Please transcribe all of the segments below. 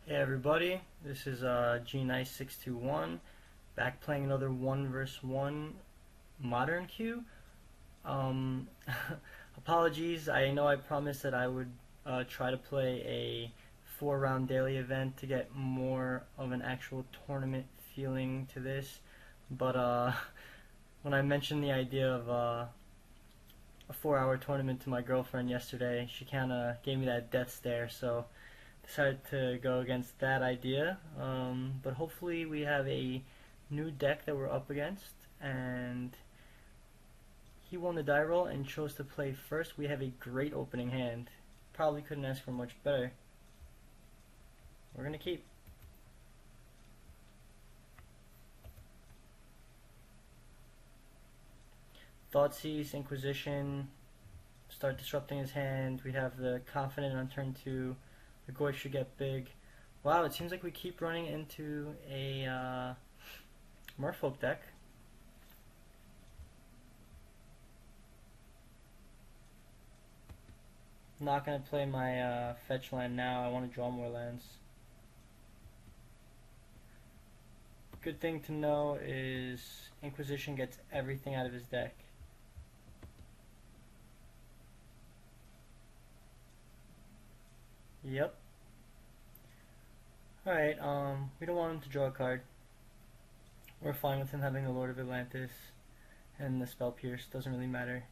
Hey everybody, this is G Nice621 back playing another 1 vs 1 modern queue. Apologies, I know I promised that I would try to play a 4-round daily event to get more of an actual tournament feeling to this, but when I mentioned the idea of a 4-hour tournament to my girlfriend yesterday, she kinda gave me that death stare, so decided to go against that idea, but hopefully we have a new deck that we're up against, and he won the die roll and chose to play first. We have a great opening hand. Probably couldn't ask for much better. We're gonna keep. Thoughtseize, Inquisition, start disrupting his hand. We have the Confident on turn 2. The Goy should get big. Wow, it seems like we keep running into a Merfolk deck. I'm not going to play my fetch land now. I want to draw more lands. Good thing to know is Inquisition gets everything out of his deck. Yep. Alright, we don't want him to draw a card. We're fine with him having the Lord of Atlantis and the Spell Pierce, doesn't really matter.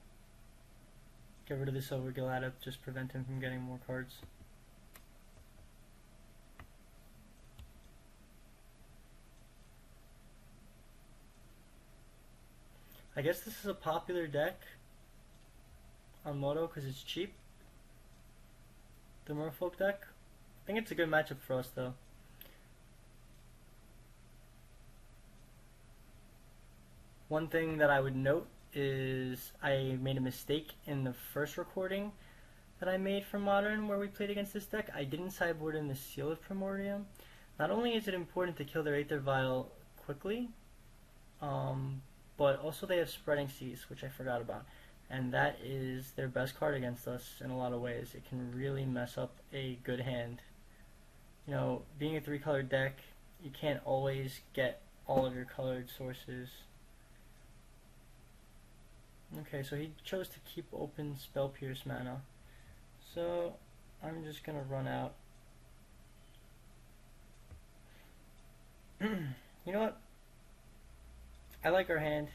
Get rid of this Overkill Adept, just prevent him from getting more cards. I guess this is a popular deck on Moto because it's cheap. The Merfolk deck. I think it's a good matchup for us though. One thing that I would note is I made a mistake in the first recording that I made for Modern where we played against this deck. I didn't sideboard in the Seal of Primordium. Not only is it important to kill their Aether Vial quickly, but also they have Spreading Seas, which I forgot about. And that is their best card against us in a lot of ways. It can really mess up a good hand. You know, being a 3-colored deck, you can't always get all of your colored sources. Okay, so he chose to keep open Spell Pierce mana. So I'm just gonna run out. You know what? I like our hand.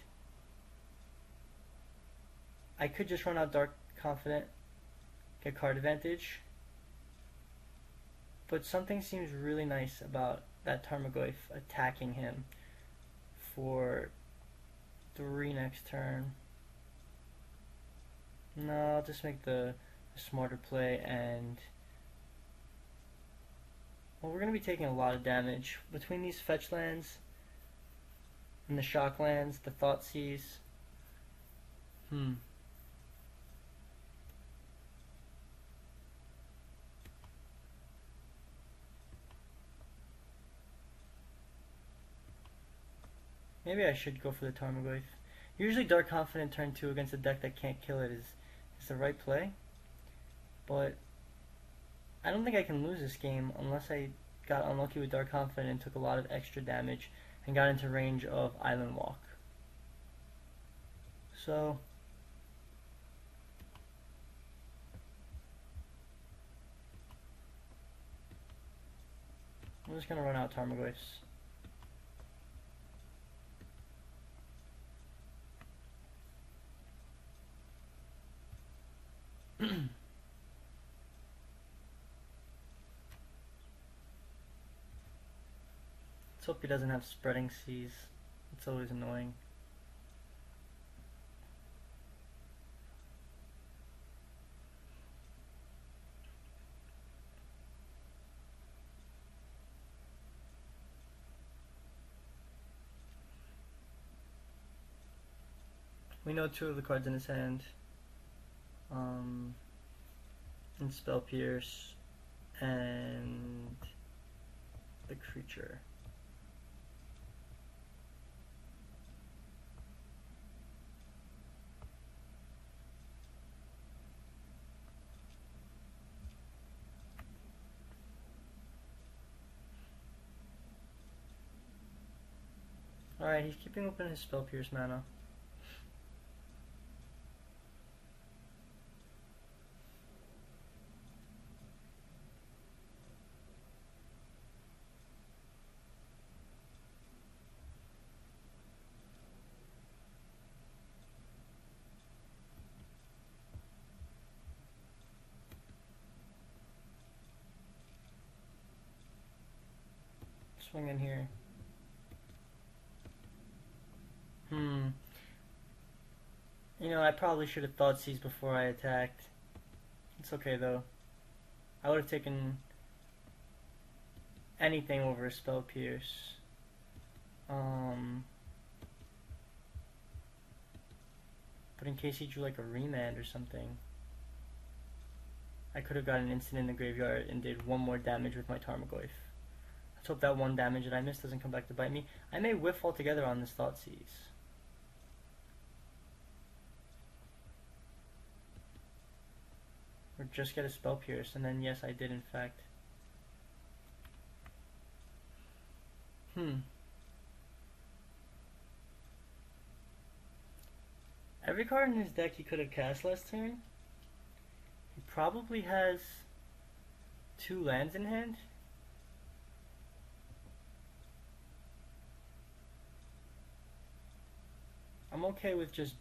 I could just run out Dark Confident, get card advantage, but something seems really nice about that Tarmogoyf attacking him for 3 next turn. No, I'll just make the smarter play, and well, we're going to be taking a lot of damage between these fetch lands and the shock lands, the Thoughtseize. Maybe I should go for the Tarmogoyf. Usually Dark Confident turn 2 against a deck that can't kill it is the right play. But I don't think I can lose this game unless I got unlucky with Dark Confident and took a lot of extra damage and got into range of Island Walk. So I'm just going to run out Tarmogoyfs. Let's hope he doesn't have Spreading Seas. It's always annoying. We know 2 of the cards in his hand. And Spell Pierce and the creature. Alright, he's keeping open his spell pierce mana. Swing in here. You know, I probably should have thought seized before I attacked. It's okay though. I would have taken anything over a spell pierce. But in case he drew like a remand or something, I could have got an instant in the graveyard and did one more damage with my Tarmogoyf. Let's hope that one damage that I missed doesn't come back to bite me. I may whiff altogether on this Thoughtseize. Or just get a spell pierce, and then yes, I did in fact. Every card in his deck he could have cast last turn. He probably has 2 lands in hand. I'm okay with just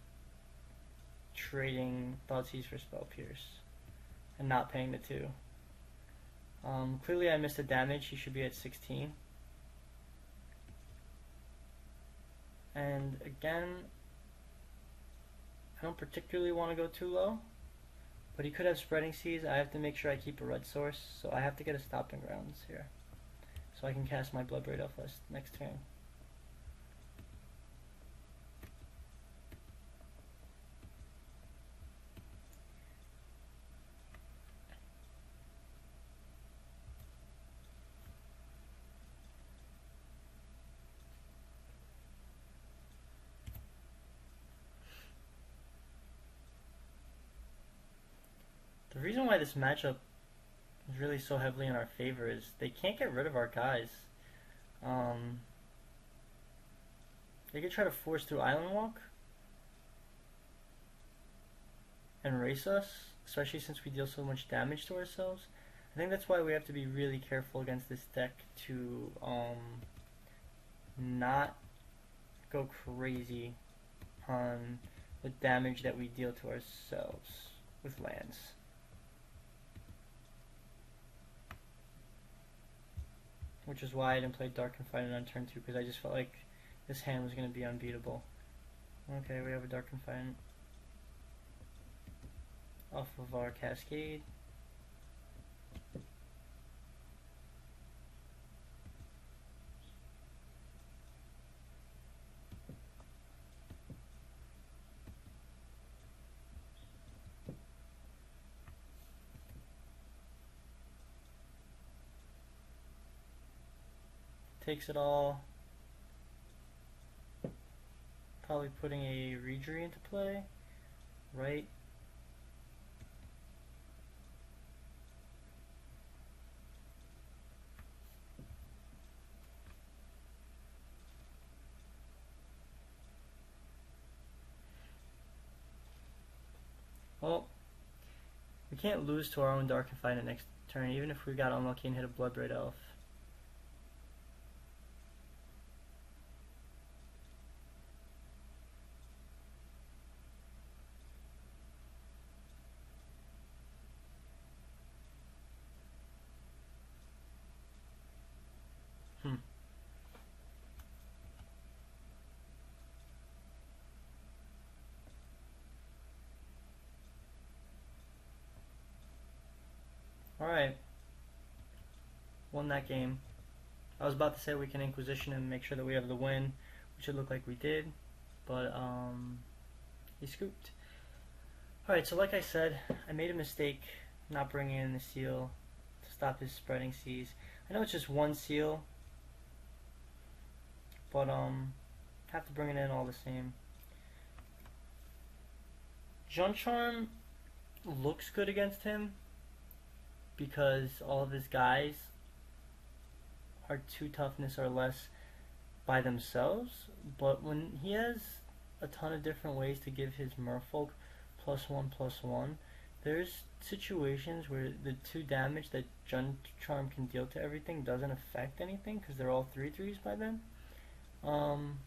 trading Thoughtseize for Spell Pierce and not paying the 2. Clearly I missed the damage. He should be at 16. And again, I don't particularly want to go too low, but he could have Spreading Seas. I have to make sure I keep a red source, so I have to get a Stopping Grounds here so I can cast my Bloodbraid Elf next turn. The reason why this matchup is really so heavily in our favor is they can't get rid of our guys. They could try to force through Island Walk and race us, especially since we deal so much damage to ourselves. I think that's why we have to be really careful against this deck to not go crazy on the damage that we deal to ourselves with lands. Which is why I didn't play Dark Confinement on turn 2, because I just felt like this hand was going to be unbeatable. Okay, we have a Dark Confinement off of our Cascade. Takes it all. Probably putting a Reedry into play, right? Well, we can't lose to our own Dark Confinement next turn, even if we got unlucky and hit a Bloodbraid Elf. Alright. Won that game. I was about to say we can Inquisition and make sure that we have the win, which it looked like we did, but he scooped. Alright, so like I said, I made a mistake not bringing in the seal to stop his Spreading Seas. I know it's just one seal, but have to bring it in all the same. Jund Charm looks good against him because all of his guys are 2 toughness or less by themselves, but when he has a ton of different ways to give his Merfolk +1/+1, there's situations where the 2 damage that Jund Charm can deal to everything doesn't affect anything because they're all 3/3s by then. And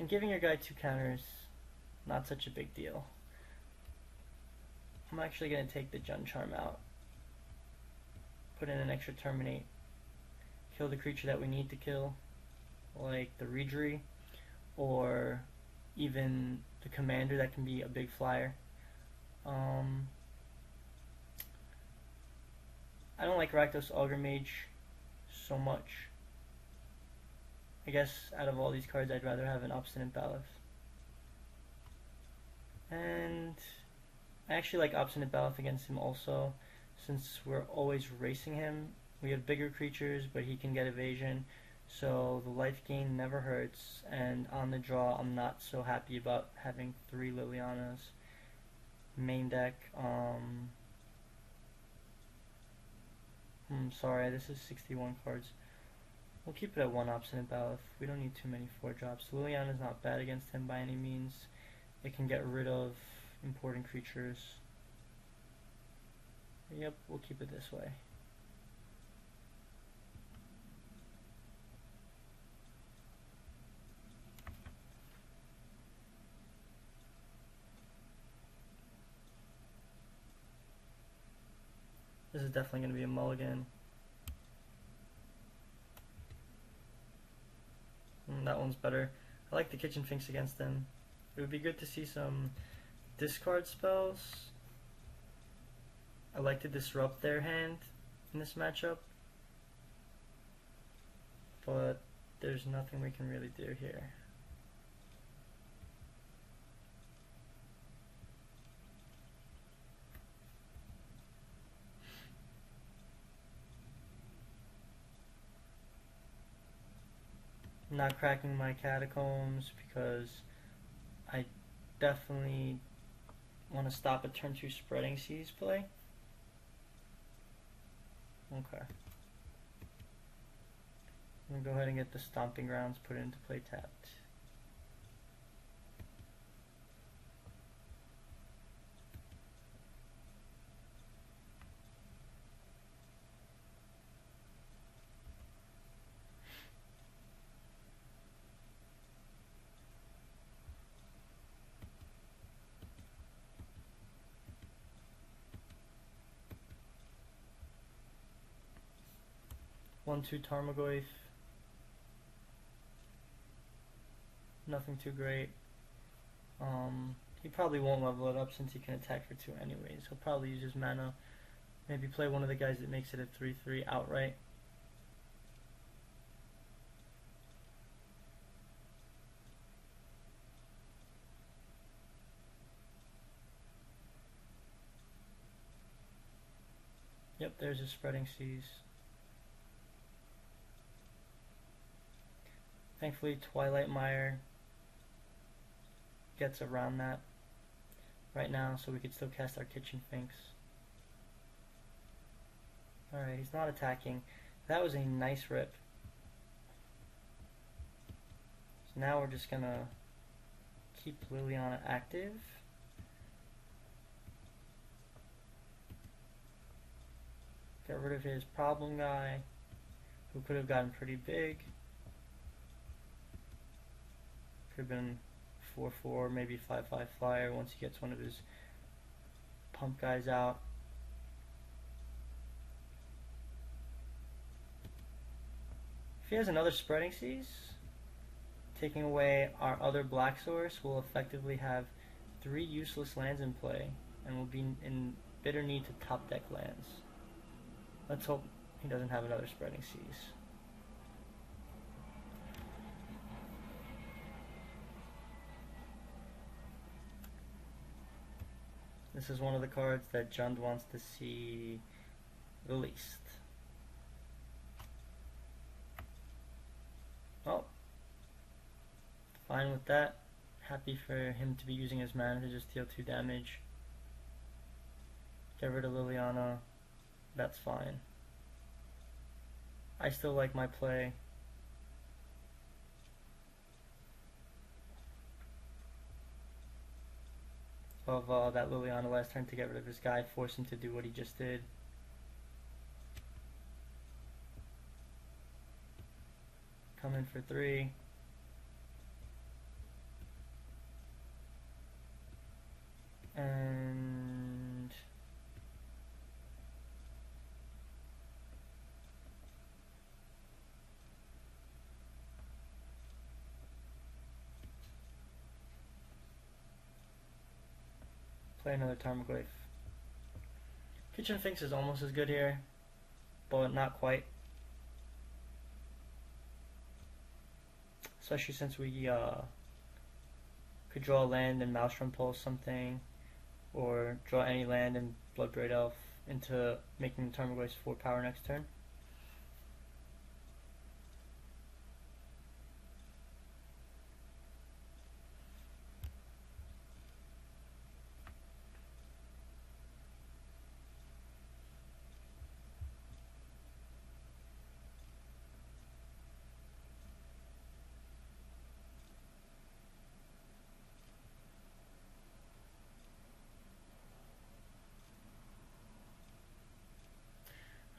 giving your guy 2 counters, not such a big deal. I'm actually going to take the Jund Charm out, put in an extra terminate, kill the creature that we need to kill, like the Reedry, or even the commander that can be a big flyer. I don't like Rakdos Augur Mage so much. I guess out of all these cards I'd rather have an Obstinate Baloth. And I actually like Obstinate Baloth against him also, since we're always racing him. We have bigger creatures, but he can get evasion, so the life gain never hurts, and on the draw I'm not so happy about having 3 Lilianas. Main deck, sorry, this is 61 cards. We'll keep it at 1 Obstinate Baloth. We don't need too many 4-drops. Liliana's not bad against him by any means. It can get rid of important creatures. Yep, we'll keep it this way. This is definitely going to be a mulligan. That one's better. I like the Kitchen Finks against them. It would be good to see some discard spells. I like to disrupt their hand in this matchup, but there's nothing we can really do here. I'm not cracking my catacombs because I definitely want to stop a turn 2 Spreading Seas play. Okay. I'm going to go ahead and get the Stomping Grounds put into play tapped. One, 2 Tarmogoyf. Nothing too great. He probably won't level it up since he can attack for 2 anyways. He'll probably use his mana. Maybe play one of the guys that makes it a 3/3 outright. Yep, there's his Spreading Seas. Thankfully, Twilight Mire gets around that right now, so we could still cast our Kitchen Finks. Alright, he's not attacking. That was a nice rip. So now we're just gonna keep Liliana active. Get rid of his problem guy, who could have gotten pretty big. Could have been 4/4, maybe 5/5 flyer once he gets one of his pump guys out. If he has another Spreading Seas, taking away our other black source, we'll effectively have 3 useless lands in play, and we'll be in bitter need to top deck lands. Let's hope he doesn't have another Spreading Seas. This is one of the cards that Jund wants to see released. Oh, fine with that. Happy for him to be using his mana to just deal 2 damage. Get rid of Liliana. That's fine. I still like my play. of that Liliana last turn to get rid of this guy, force him to do what he just did. Come in for 3. And play another Tarmogoyf. Kitchen Finks is almost as good here, but not quite. Especially since we could draw a land and Maelstrom Pulse something, or draw any land and Bloodbraid Elf into making the Tarmogoyf's 4 power next turn.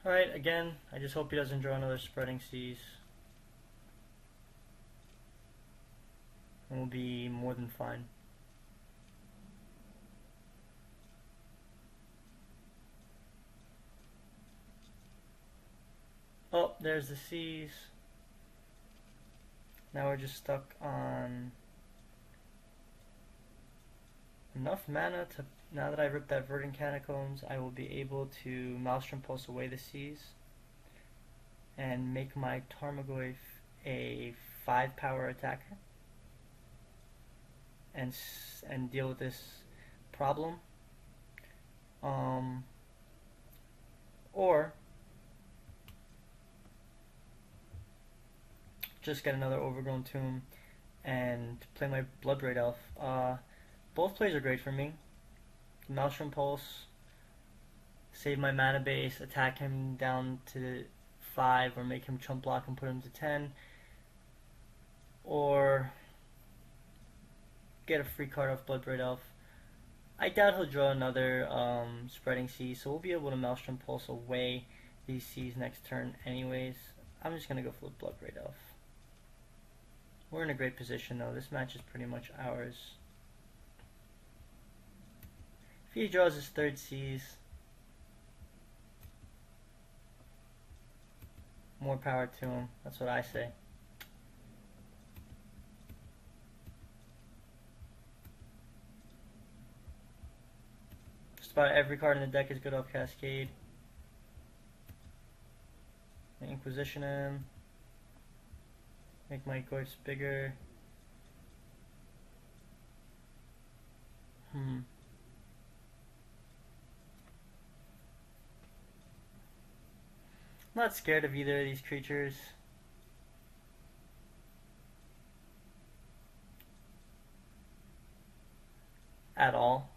Alright, again, I just hope he doesn't draw another Spreading Seas. And we'll be more than fine. Oh, there's the Seas. Now we're just stuck on enough mana to, now that I ripped that Verdant Catacombs, I will be able to Maelstrom Pulse away the Seas and make my Tarmogoyf a 5 power attacker and deal with this problem. Or just get another Overgrown Tomb and play my Bloodbraid Elf. Both plays are great for me. Maelstrom Pulse, save my mana base, attack him down to 5, or make him chump block and put him to 10, or get a free card off Bloodbraid Elf. I doubt he'll draw another Spreading Sea, so we'll be able to Maelstrom Pulse away these seas next turn anyways. I'm just going to go for the Bloodbraid Elf. We're in a great position though. This match is pretty much ours. If he draws his 3rd seas, more power to him. That's what I say. Just about every card in the deck is good off Cascade. Inquisition him. Make my Goyfs bigger. I'm not scared of either of these creatures. At all.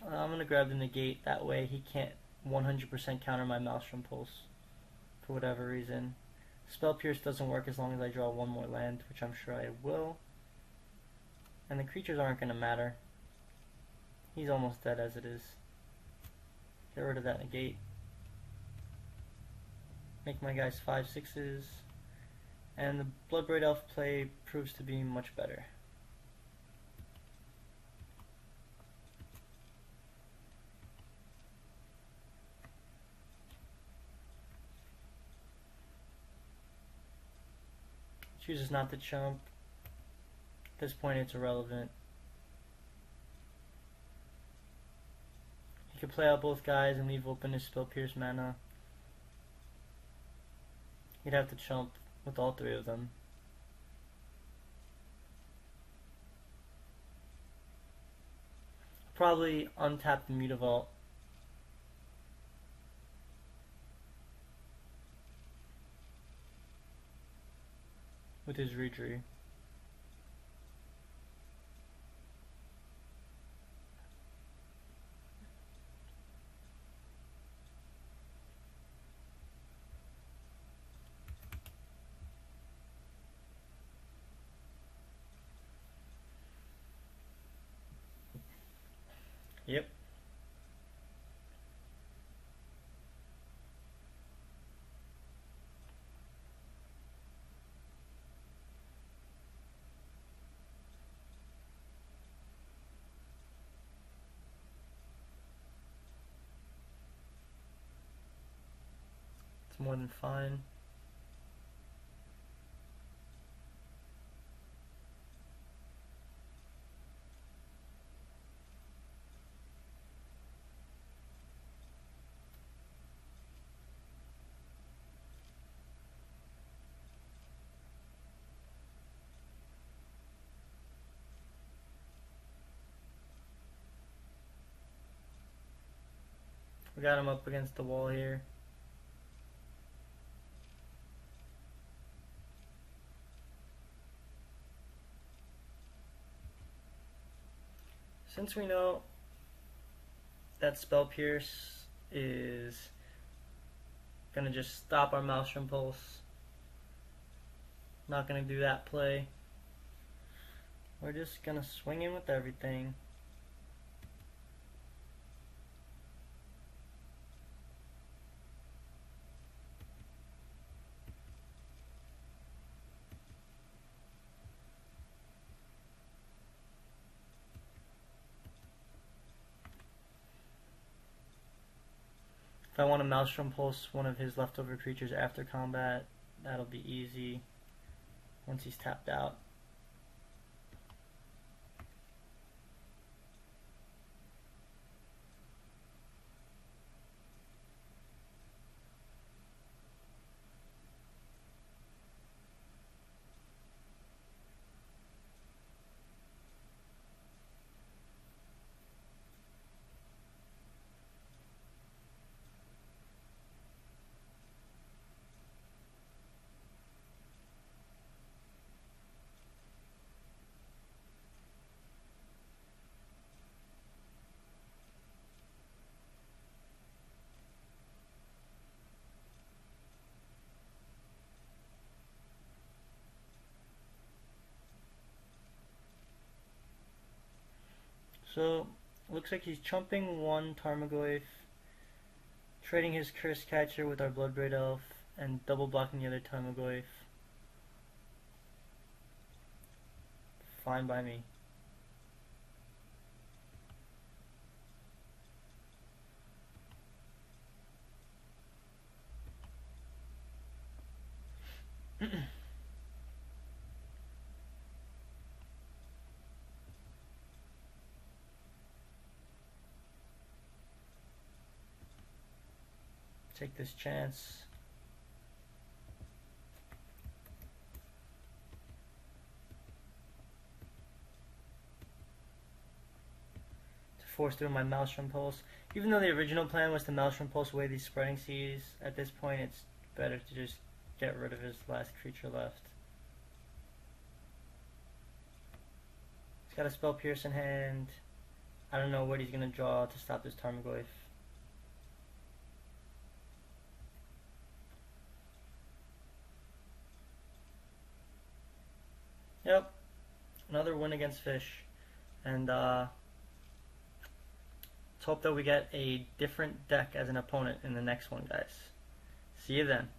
I'm going to grab the negate, that way he can't 100% counter my Maelstrom Pulse for whatever reason. Spell Pierce doesn't work as long as I draw 1 more land, which I'm sure I will. And the creatures aren't going to matter. He's almost dead as it is. Get rid of that negate. Make my guys 5/6s. And the Bloodbraid Elf play proves to be much better. Chooses not to chump. At this point it's irrelevant. He could play out both guys and leave open his Spell Pierce mana. He'd have to chump with all 3 of them. Probably untap the Mutavault. With his Reedry. more than fine. We got him up against the wall here. Since we know that Spell Pierce is gonna just stop our Maelstrom Pulse, not gonna do that play. We're just gonna swing in with everything. If I want to Maelstrom Pulse one of his leftover creatures after combat, that'll be easy once he's tapped out. So, looks like he's chumping one Tarmogoyf, trading his Curse Catcher with our Bloodbraid Elf, and double blocking the other Tarmogoyf. Fine by me. Take this chance. To force through my Maelstrom Pulse. Even though the original plan was to Maelstrom Pulse away these Spreading Seas, at this point it's better to just get rid of his last creature left. He's got a Spell Pierce in hand. I don't know what he's going to draw to stop this Tarmogoyf. Yep, another win against Fish, and let's hope that we get a different deck as an opponent in the next one, guys. See you then.